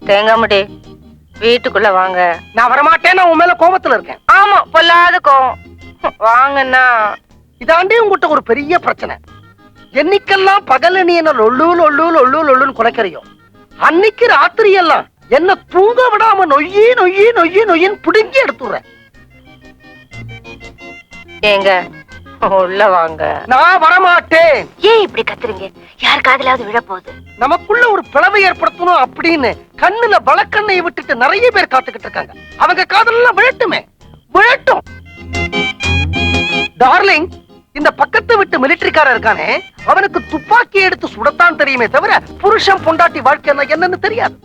தேங்காமடி வீட்டுக்குள்ள வாங்க. நான் வரமாட்டேன். உன் மேல கோபத்துல இருக்கேன். ஆமா, பொல்லாத கோவம். வாங்கன்னா இதாண்டி உங்ககிட்ட ஒரு பெரிய பிரச்சனை. என்னைக்கெல்லாம் பகல நீ என்ன லொல்லு லொல்லு லொல்லு லொல்லுன்னு குலைக்கிறியோ அன்னைக்கு ராத்திரி எல்லாம் என்ன தூங்க விடாம நொய்யி நொய்யி நொய்யி நொய்யின்னு பிடுங்கி எடுத்துடுற. ஏங்க உள்ள வாங்க. நான் வரமாட்டேன். ஏன் இப்படி கத்துறீங்க? யார் காதலாவது விழ போகுது. நமக்குள்ள ஒரு பிளவை ஏற்படுத்தணும் அப்படின்னு கண்ணுல வழக்கண்ணையை விட்டுட்டு நிறைய பேர் காத்துக்கிட்டு இருக்காங்க. அவங்க காதலாம் விழட்டுமே, விழட்டும். டார்லிங், இந்த பக்கத்து விட்டு மிலிட்டரிக்காரன் இருக்கானே, அவனுக்கு துப்பாக்கி எடுத்து சுடத்தான் தெரியுமே தவிர புருஷன் பொண்டாட்டி வாழ்க்கை என்னன்னு தெரியாது.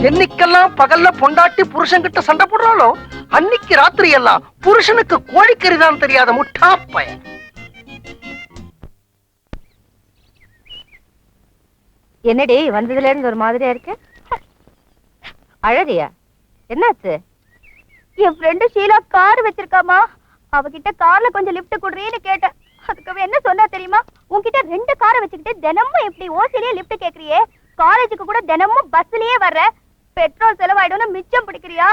என்னைக்கெல்லாம் பகல்ல பொண்டாட்டி புருஷன் கிட்ட சண்டை போடுறாளோ அன்னைக்கு ராத்திரி எல்லாம் புருஷனுக்கு கோழிக்கறி தான் தெரியாத முட்டா பையன். என்னடி வந்ததுல இருந்து ஒரு மாதிரியா இருக்கு? அழறியா? என்னாச்சு? என் ஃப்ரெண்டு ஷீலா கார் வச்சிருக்காமா, அவகிட்ட கார்ல கொஞ்சம் லிஃப்ட் குடுறேன்னு கேட்டேன். அதுக்கு என்ன சொன்னா தெரியுமா? உன்கிட்ட 2 காரை வச்சுக்கிட்டு தினமும் எப்படி ஓசிலேயே லிஃப்ட் கேக்குறியே, காலேஜுக்கு கூட தினமும் பஸ்லயே வர்ற, பெட்ரோல் செலவாயிடும்னு மிச்சம் பிடிக்கிறியா?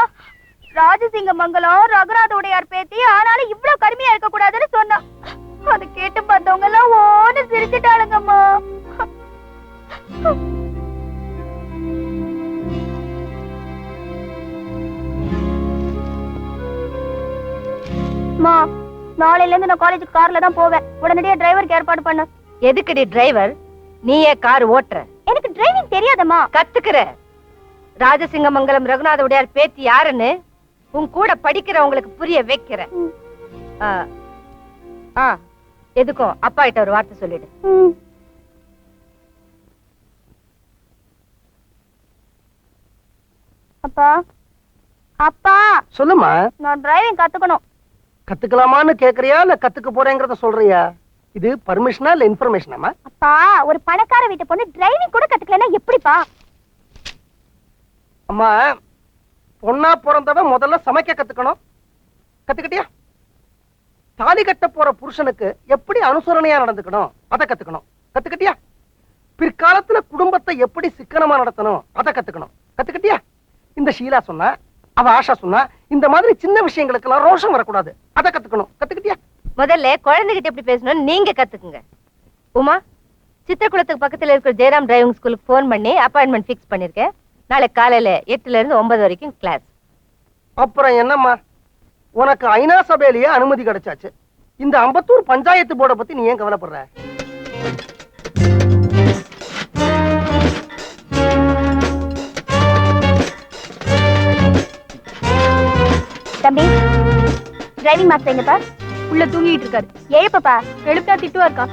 ராஜசிங்கமங்கலம் ரகுநாத உடையார் பேத்தி, ஆனாலும் இவ்வளவு கடுமையா இருக்க கூடாதுன்னு சொன்னா. அதை கேட்டு பார்த்தவங்க எல்லாம் ஓன்னு சிரிச்சுட்டாளுங்கம்மா. நாளையில இருந்து நான் காலேஜுக்கு கார்ல தான் போவேன். உடனடியா டிரைவருக்கு ஏற்பாடு பண்ணு. எதுக்குடி டிரைவர்? நீயே கார் ஓட்டுற? எனக்கு டிரைவிங் தெரியாதம்மா. கத்துக்கிற. ராஜசிங்கமங்கலம் ரகுநாத உடையார் பேத்தி யாருன்னு உன் கூட படிக்கிறவங்களுக்கு புரிய வைக்கிற. எதுக்கும் அப்பா கிட்ட ஒரு வார்த்தை சொல்லிடு. அப்பா, அப்பா. சொல்லுமா. நான் டிரைவிங் கத்துக்கணும். கத்துக்கலாமான்னு கேக்குறியா இல்ல கத்துக்க போறேங்கறத சொல்றியா? இது பர்மிஷனா இல்ல இன்ஃபர்மேஷனாமா? அப்பா, ஒரு பணக்கார வீட்டு பொண்ணு டிரைவிங் கூட கத்துக்கலனா எப்படிப்பா? அம்மா, பொண்ணா பிறந்தவ முதல்ல சமைக்க கத்துக்கணும். கத்துக்கிட்டியா? தாலி கட்ட போற புருஷனுக்கு எப்படி அனுசரணையா நடந்துக்கணும் அதை கத்துக்கணும். கத்துக்கிட்டியா? பிற்காலத்துல குடும்பத்தை எப்படி சிக்கனமா நடத்தணும் அதை கத்துக்கணும். கத்துக்கிட்டியா? இந்த ஷீலா சொன்னா, அவ ஆஷா சொன்னா, இந்த மாதிரி சின்ன விஷயங்களுக்கு எல்லாம் ரோஷம் வரக்கூடாது, அதை கத்துக்கணும். கத்துக்கிட்டியா? முதல்ல குழந்தைகிட்ட எப்படி பேசணும்னு நீங்க கத்துக்குங்க. உமா, சித்திரகுளத்துக்கு பக்கத்துல இருக்கிற ஜெயராம் டிரைவிங் ஸ்கூலுக்கு போன் பண்ணி அப்பாயின்மெண்ட் ஃபிக்ஸ் பண்ணிருக்கேன். நாளை காலையில 8ல இருந்து 9 வரைக்கும் கிளாஸ். அப்புறம் என்னம்மா, உனக்கு ஐநா சபையிலேயே அனுமதி கிடைச்சாச்சு. இந்த அம்பத்தூர் பஞ்சாயத்து போர்டை பத்தி நீ ஏன் கவலைப்படுற? தம்பி, டிரைவிங் மாஸ்டர் எங்கப்பா? உள்ள தூங்கிட்டு இருக்காரு. ஏப்பா எழுப்பா திட்டுவா இருக்கா?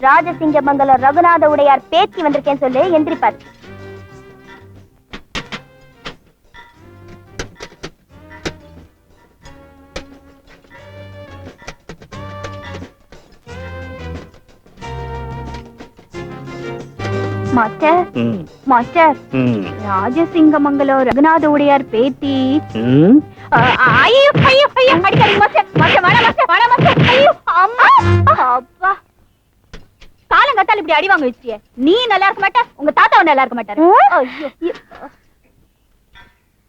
ராஜசிங்கமங்கலம் ரகுநாத உடையார் பேத்தி வந்திருக்கேன்னு சொல்லு, எந்திரிப்பாரு. மாஸ்டர், மாஸ்டர், ராஜசிங்கமங்கலம் ரகுநாத உடையார் பேத்தி. காலங்கத்தால் இப்படி அடி வாங்க வச்சிட்டியே, நீ நல்லா இருக்க மாட்ட, உங்க தாத்தாவும் நல்லா இருக்க மாட்டாரு.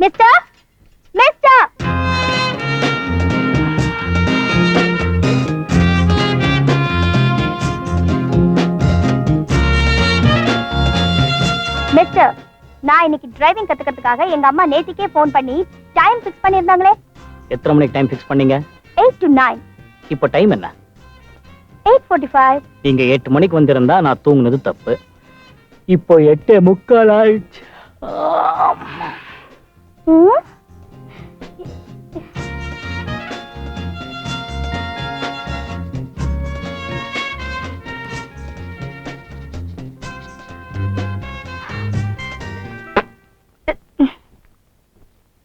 மிஸ்டர், மிஸ்டர், மிஸ்டர், நான் இன்னைக்கு டிரைவிங் கத்துக்கிறதுக்காக எங்க அம்மா நேத்திக்கே போன் பண்ணி டைம் ஃபிக்ஸ் பண்ணிருந்தாங்களே. எத்தனை மணிக்கு டைம் ஃபிக்ஸ் பண்ணீங்க? 8 to 9. இப்போ டைம் என்ன? 8:45. நீங்க 8 மணிக்கு வந்திருந்தா நான் தூங்குனது தப்பு. இப்போ 8:45 ஆயிடுச்சு.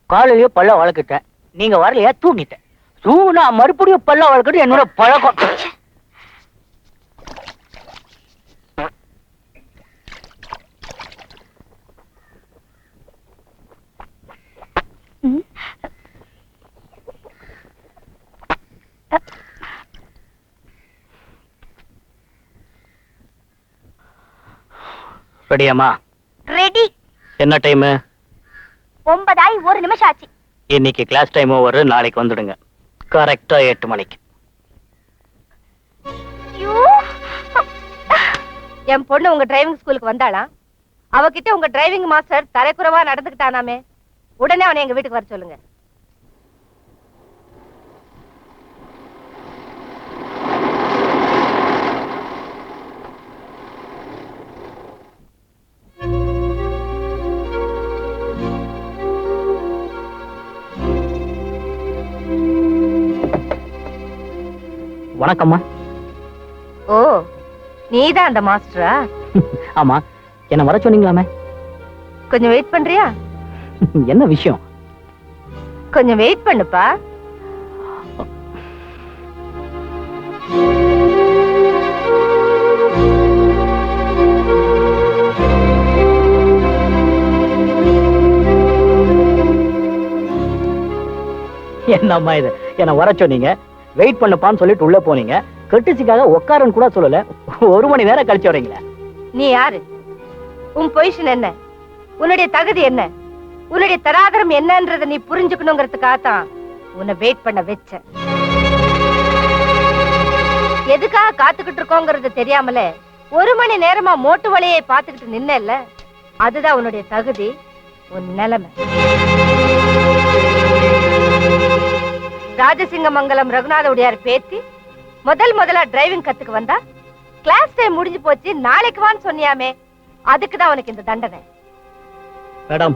காலையிலயே பல்ல வளர்க்கிட்டேன், நீங்க வரலையா? தூங்கிட்டேன். தூங்குனா மறுபடியும் பல்ல வளர்க்கறது என்னோட பழக்கம். ரெடியாமா? ரெடி. என்ன டைம்? 9:01 நிமிஷம் ஆச்சு. இன்னைக்கு கிளாஸ் டைம் ஓவர், நாளைக்கு வந்துடுங்க கரெக்டா 8 மணிக்கு. ஐயோ! என் பொண்ணு உங்க டிரைவிங் ஸ்கூலுக்கு வந்தாளா? அவகிட்ட உங்க டிரைவிங் மாஸ்டர் தரைக்குறவா நடந்துக்கிட்டானாமே, உடனே அவனை எங்க வீட்டுக்கு வர சொல்லுங்க. வணக்கம்மா. ஓ, நீதான் அந்த மாஸ்டரா? ஆமா, என்ன வர சொன்னீங்களாமே? கொஞ்சம் வெயிட் பண்றியா? என்ன விஷயம்? கொஞ்சம் வெயிட் பண்ணுப்பா. என்னம்மா இது, என்ன வர சொன்னீங்க, வெயிட் பண்ணப்பான்னு சொல்லிட்டு உள்ள போனீங்க, கட்டிசிக்காக உட்காரன்னு கூட சொல்லல, 1 மணி நேரம் கழிச்சு வரீங்களா? நீ யாரு? உன் பொசிஷன் என்ன? உன்னுடைய தகுதி என்ன? உன்னுடைய தராதரம் என்னன்றத நீ புரிஞ்சுக்கணுங்கிறதுக்காகத்தான் உன்னை வெயிட் பண்ண வச்ச. எதுக்காக காத்துக்கிட்டு இருக்கோங்கிறது தெரியாமலே 1 மணி நேரமா மோட்டு வழியை பார்த்துக்கிட்டு நின்னல்ல, அதுதான் உன்னுடைய தகுதி, உன் நிலைமை. ராஜசிங்கமங்கலம் ரகுநாத உடையார் பேத்தி முதலா டிரைவிங் கத்துக்கு வந்தா, கிளாஸ் டைம் முடிஞ்சு போச்சு, நாளைக்கு வான்னு சொன்னியாமே, அதுக்குதான் உனக்கு இந்த தண்டனை. மேடம்,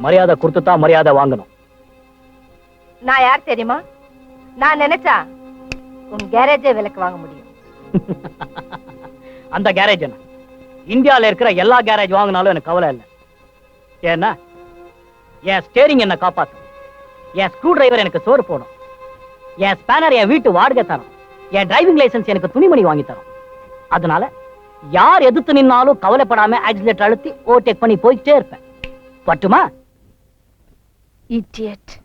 மரியாதை கொடுத்துதான் மரியாதை வாங்கணும். நான் யார் தெரியுமா? நான் நினைச்சா உன் கேரேஜே விலைக்கு வாங்க முடியும். அந்த கேரேஜ் என்ன, இந்தியால இருக்கிற எல்லா கேரேஜ் வாங்கினாலும் எனக்கு கவலை இல்லை. ஏன்னா என் ஸ்டேரிங் என்ன காப்பாத்தும், என் ஸ்க்ரூ டிரைவர் எனக்கு சோறு போடும், என் ஸ்பேனர் என் வீட்டு வாடகை தரும், என் டிரைவிங் லைசன்ஸ் எனக்கு துணிமணி வாங்கி தரும். அதனால யார் எதிர்த்து நின்னாலும் கவலைப்படாம ஆக்சிலேட்டர் அழுத்தி ஓவர்டேக் பண்ணி போயிட்டே இருப்பேன். பட்டுமா? Idiot.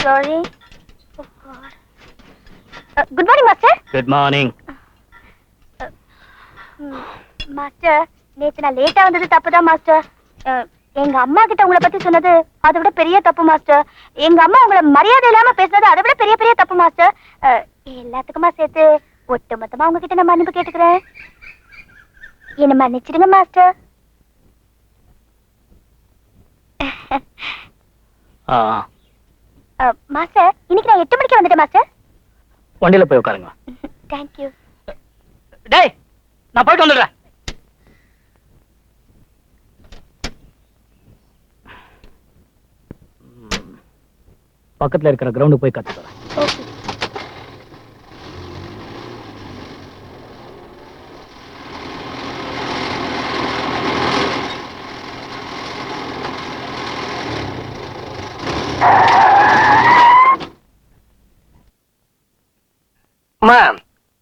Sorry. Oh God. Good morning, Master. Good morning. Master, நேத்து நான் லேட்டா வந்தது தப்புதான் மாஸ்டர். எங்க அம்மா கிட்ட உங்களை பத்தி சொன்னது அதை விட பெரிய தப்பு மாஸ்டர். எங்க அம்மா உங்களை மரியாதை இல்லாம பேசுனது அதை விட பெரிய பெரிய தப்பு மாஸ்டர். எல்லாத்துக்குமா சேர்த்து ஒட்டு மொத்தமா உங்ககிட்ட நான் மன்னிப்பு கேட்டுக்கிறேன். என்ன மன்னிச்சிடுங்க மாஸ்டர். மாஸ்டர், இன்னைக்கு நான் 8 மணிக்கு வந்துட்டேன் மாஸ்டர். வண்டியில போய் உட்காருங்க. தேங்க்யூ. டேய், நான் போயிட்டு வந்துடுறேன். பக்கத்துல இருக்கிற கிரவுண்டு போய் கத்துக்கிறேன். ஓகே.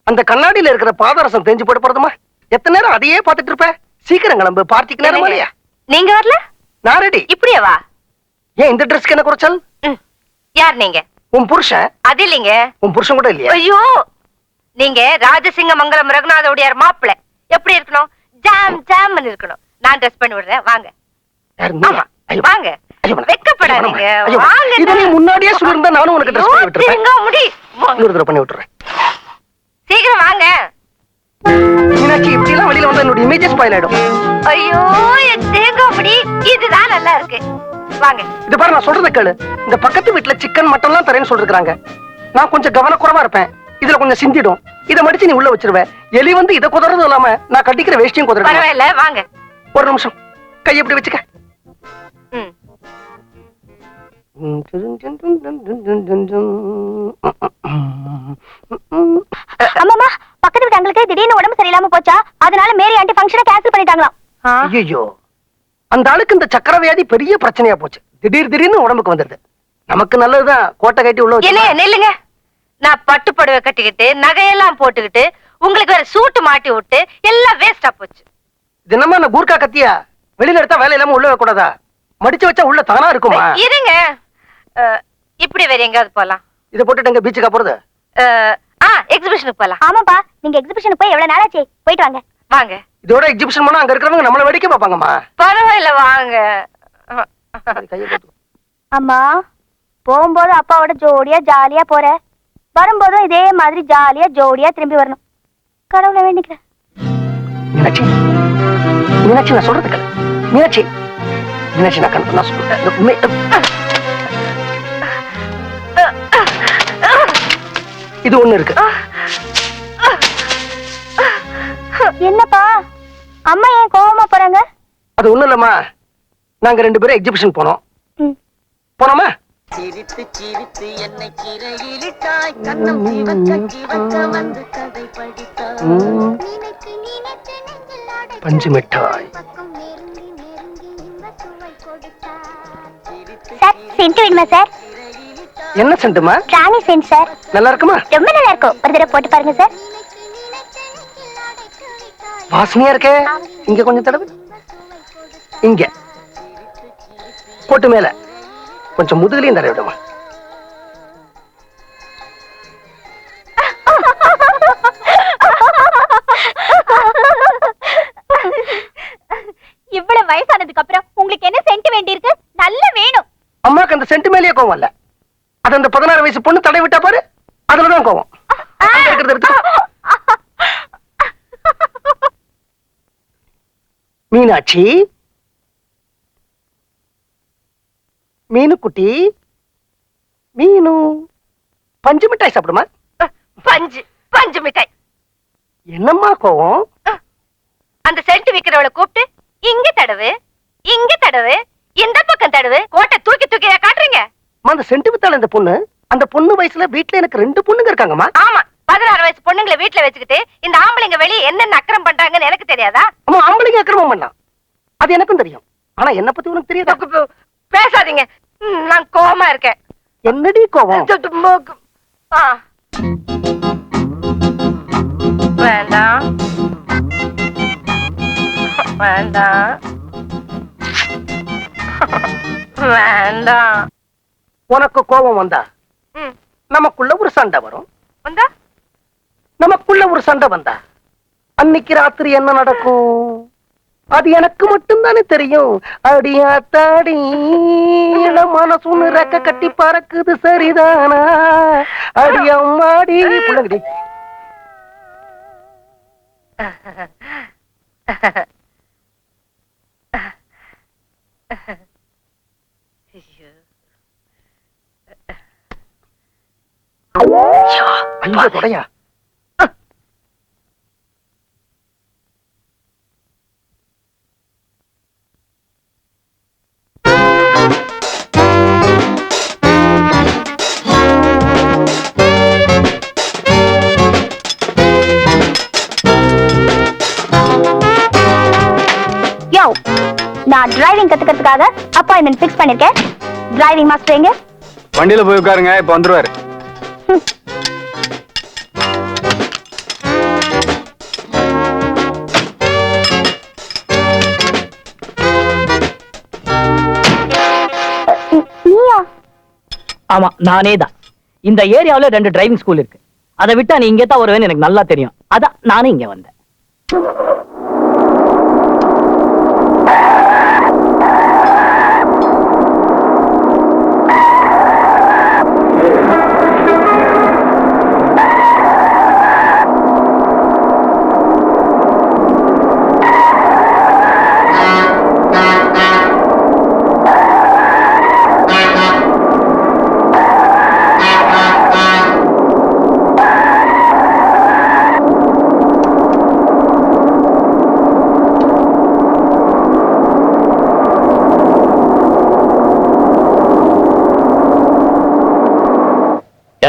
அந்த கண்ணாடியில இருக்கிற பாதரசம் தெரிஞ்சு போட்டு போறதுமா? எத்தனை நேரம் அதையே பார்த்துட்டு இருப்ப? சீக்கிரம் கிளம்பு, பார்ட்டிக்கு நேரம் இல்லையா? நீங்க வரல? நான் ரெடி. இப்படியே வா. ஏன் இந்த ட்ரெஸ்க்கு என்ன குறைச்சல்? யார் நீங்க? உன் புருஷன். அது இல்லைங்க. உன் புருஷன் கூட இல்லையா? ஐயோ, நீங்க ராஜசிங்கமங்கலம் ரகுநாத உடையார் மாப்பிள்ளை. எப்படி இருக்கணும்? ஜாம் ஜாம் இருக்கணும். நான் ட்ரெஸ் பண்ணி விடுறேன், வாங்க. ஆமா, வாங்க. வெக்கப்படாதீங்க, வாங்க. இத நீ முன்னாடியே சொல்லிருந்தா நானும் உனக்கு ட்ரெஸ் பண்ணி விட்டுறேன். முடி இன்னொரு தடவை பண்ணி விட்டுறேன். சீக்கிரம் வாங்க. மீனாட்சி, இப்படி எல்லாம் வெளியில வந்தா என்னோட இமேஜ் ஸ்பாயில் ஆயிடும். ஐயோ, என் தேங்காய் முடி, இதுதான் நல்லா இருக்கு. வாங்க. இது பாரு, நான் சொல்றத கேளு. இந்த பக்கத்து வீட்டுல சிக்கன் மட்டன் எல்லாம் தரேன்னு சொல்லிருக்காங்க. நான் கொஞ்சம் கவனக்குறைவா இருப்பேன். இதுல கொஞ்சம் சிந்திடும். இதை மடிச்சு நீ உள்ள வச்சிருவ. எலி வந்து இதை குதறதும் இல்லாம நான் கட்டிக்கிற வேஷ்டியும் குதறேன். பரவாயில்ல, வாங்க. ஒரு நிமிஷம், கை எப்படி வச்சுக்க. அம்மாமா, பக்கத்து வீட்டு அங்களுக்கு திடீர்னு உடம்பு சரியில்லாம போச்சா, அதனால மேரி ஆண்டி ஃபங்க்ஷனை கேன்சல் பண்ணிட்டாங்களாம். ஐயோ, அந்த ஆளுக்கு இந்த சக்கர வியாதி பெரிய பிரச்சனையா போச்சு. திடீர்னு உடம்புக்கு வந்துருது. நமக்கு நல்லதுதான் கோட்டை கட்டி உள்ள வச்சு. நில்லுங்க. நான் பட்டு புடவை கட்டிக்கிட்டு நகையெல்லாம் போட்டுக்கிட்டு உங்களுக்கு வேற சூட்டு மாட்டி விட்டு எல்லாம் வேஸ்டா போச்சு. இது என்னமா நான் கூர்க்கா கத்தியா? வெளியில எடுத்தா வேலை இல்லாம உள்ள வைக்க கூடாதா? மடிச்சு வச்சா உள்ள தானா இருக்குமா? இருங்க, இப்படி வேற எங்கயாவது போலாம். இதை போட்டுட்டு எங்க பீச்சுக்கா போறது? எக்ஸிபிஷனுக்கு போலாம். ஆமாப்பா, நீங்க எக்ஸிபிஷனுக்கு போய் எவ்வளவு நாளாச்சு? போயிட்டு வாங்க. வாங்க. இதோட எக்ஸிபிஷன் போனா அங்க இருக்கிறவங்க நம்மள வேடிக்கை பார்ப்பாங்கம்மா. பரவாயில்ல, வாங்க. அம்மா, போகும்போது அப்பாவோட ஜோடியா ஜாலியா போற, வரும்போதும் இதே மாதிரி ஜாலியா ஜோடியா திரும்பி வரணும். கடவுளை வேண்டிக்கிறேன். மீனாட்சி, மீனாட்சி நான் சொல்றது கேளு. மீனாட்சி, மீனாட்சி நான் கணக்கு நான் சொல்றேன். இது ஒண்ணு இருக்கு. என்னப்பா அம்மா ஏன் கோவமா போறாங்க? அது ஒண்ணு இல்லம்மா, நாங்க 2 பேரும் எக்ஸிபிஷன் போனோம். போனோமா? சிரித்து சிரித்து என்னை சிறையிலிட்டாய், கண்ணம் சிவக்க சிவக்க வந்து கதை படித்தாய். பஞ்சு மிட்டாய். சார், சென்ட் வேணுமா சார்? என்ன சென்ட்டுமா? ராணி சென்ட் சார். நல்லா இருக்குமா? ரொம்ப நல்லா இருக்கும். ஒரு தடவை போட்டு பாருங்க சார். வாசனையா இருக்கே. இங்க கொஞ்சம் தடவை. இங்க போட்டு மேல கொஞ்சம் முதுகுலையும் தடவை விடுமா. இவ்வளவு வயசானதுக்கு அப்புறம் உங்களுக்கு என்ன சென்ட் வேண்டி இருக்கு? நல்ல வேணும். அம்மாக்கு அந்த சென்ட் மேலேயே கோவம் இல்ல. அது அந்த 16 வயசு பொண்ணு தடை விட்டா பாரு, அதுலதான் கோவம். மீனாட்சி, மீனு குட்டி, மீனு பஞ்சு மிட்டாய் சாப்பிடுமா? பஞ்சு பஞ்சு மிட்டாய். என்னம்மா கோவம்? அந்த சென்ட் விக்கிறவளை கூப்பிட்டு இங்க தடவு, இங்க தடவு, இந்த பக்கம் தடவு, கோட்டை தூக்கி தூக்கி காட்டுறீங்க. அந்த சென்ட் வித்தால இந்த பொண்ணு, அந்த பொண்ணு வயசுல வீட்டுல எனக்கு 2 பொண்ணுங்க இருக்காங்கம்மா. ஆமா, 16 வயசு பொண்ணுங்களை வீட்டுல வச்சுக்கிட்டு இந்த ஆம்பளைங்க வெளியே என்னென்ன அக்கிரம் பண்றாங்கன்னு எனக்கு தெரியாதா? அம்மா, ஆம்பளைங்க அக்கிரமம் பண்ணலாம், அது எனக்கும் தெரியும். ஆனா என்ன பத்தி உனக்கு தெரியாதா? பேசாதீங்க, நான் கோவமா இருக்கேன். என்னடி கோவம்? வேண்டாம் வேண்டாம் வேண்டாம். உனக்கு கோபம் வந்தா நமக்குள்ள ஒரு சண்டை வரும். வந்தா நமக்குள்ள ஒரு சண்டை வந்தா அன்னைக்கு ராத்திரி என்ன நடக்கும் அது எனக்கு மட்டும்தானே தெரியும். அடியாத்தாடி மனசுன்னு ரெக்க கட்டி பறக்குது சரிதானா? அடியம்மாடி பிள்ளைங்கடி. ஐயோ தொடையா. நான் டிரைவிங் கத்துக்கிறதுக்காக அப்பாயின்மெண்ட் ஃபிக்ஸ் பண்ணிருக்கேன். டிரைவிங் மாஸ்டர் எங்க? வண்டியில போய் உட்காருங்க, இப்ப வந்துருவாரு. நீயா? ஆமா, நானே தான். இந்த ஏரியாவுல 2 டிரைவிங் ஸ்கூல் இருக்கு. அதை விட்டா நீ இங்கே தான் வருவேன்னு எனக்கு நல்லா தெரியும். அதான் நானும் இங்க வந்தேன்.